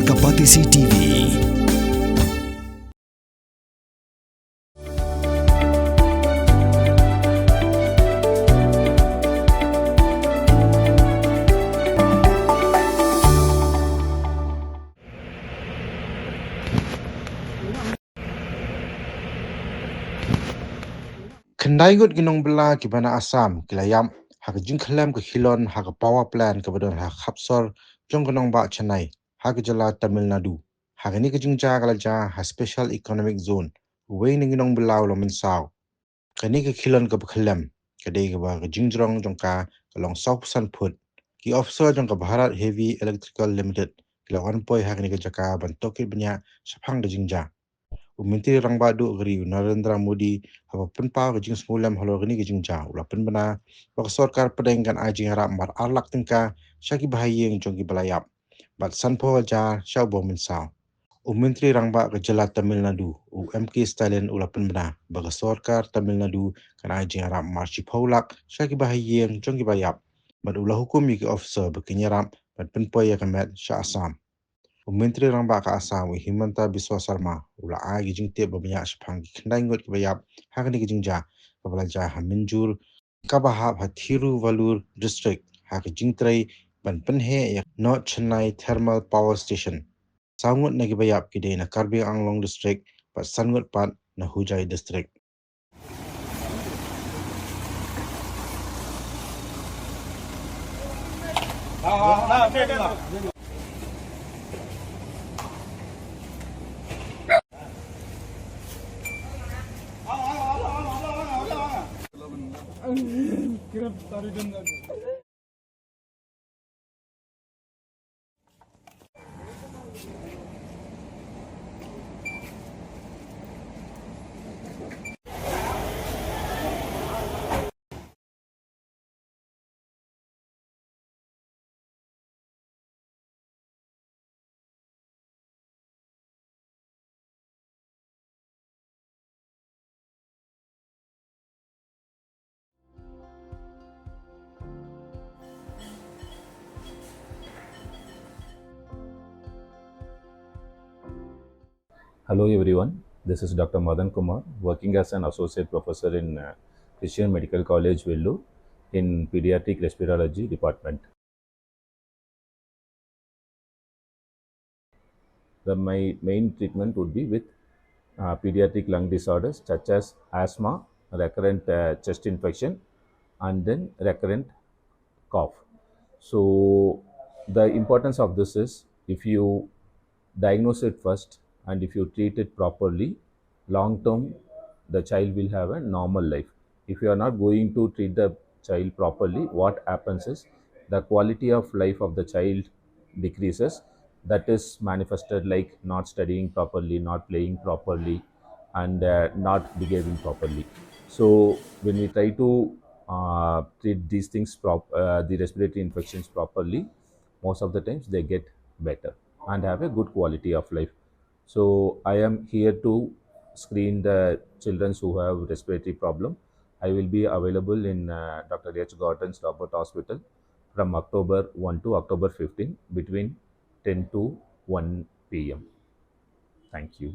Kapatisi TV. Ngut Nongbylla kibana Assam kilayam hak Jingkhyllem ke Khilon hak power plant ke badon hak khapsor jong ba Chennai hak jala Tamilnadu hak ni ke jingja kalaja ha special economic zone we ni Nongbylla lo min saw kani ke Khilon ke Khilem ke de ke ba ke jingjrong jongka kalong south san put ki officer jongka Bharat Heavy Electrical Limited kilawan poi hak ni ke jaka ban tokit banya saphang de jingja Menteri Rang Badu Geri Narendra Modi haba penpa ke jing semulam halo gini ke jing jauh lapen bena bak sorkar pedengkan ajing harap mar arlak tingka syaki bahayeng jongki belayap bat sanpo ja syau bo minsau Menteri Rang Ba ke Jela Tamilnadu MK Stalin ulapen bena bak sorkar Tamilnadu kan ajing harap mar cipaulak syaki bahayeng jongki bayap bat ulah hukum ke officer bekinyarap bat penpo ya kemet sya Assam Menteri Rang Ba ka Assam Himanta Biswa Sarma ula ai gijing te babanya shpang khandai ngot bayap hakni gijing ja babala ja haminjur kabaha Thiru Valur district hak jingtrai ban penhe ya North Chennai Thermal Power Station sangut nagi bayap kide na Karbi Anglong district pat sangut pat na Hujai district Hello everyone, this is Dr. Madan Kumar, working as an associate professor in Christian Medical College, Vellore, in Pediatric Respirology Department. My main treatment would be with pediatric lung disorders such as asthma, recurrent chest infection, and then recurrent cough. So the importance of this is if you diagnose it first and if you treat it properly, long term the child will have a normal life. If you are not going to treat the child properly, what happens is the quality of life of the child decreases. That is manifested like not studying properly, not playing properly, and not behaving properly. So when we try to treat these things, the respiratory infections properly, most of the times they get better and have a good quality of life. So I am here to screen the children who have respiratory problem. I will be available in Dr. H. Gordon's Robert Hospital from October 1 to October 15 between 10 to 1 p.m. Thank you.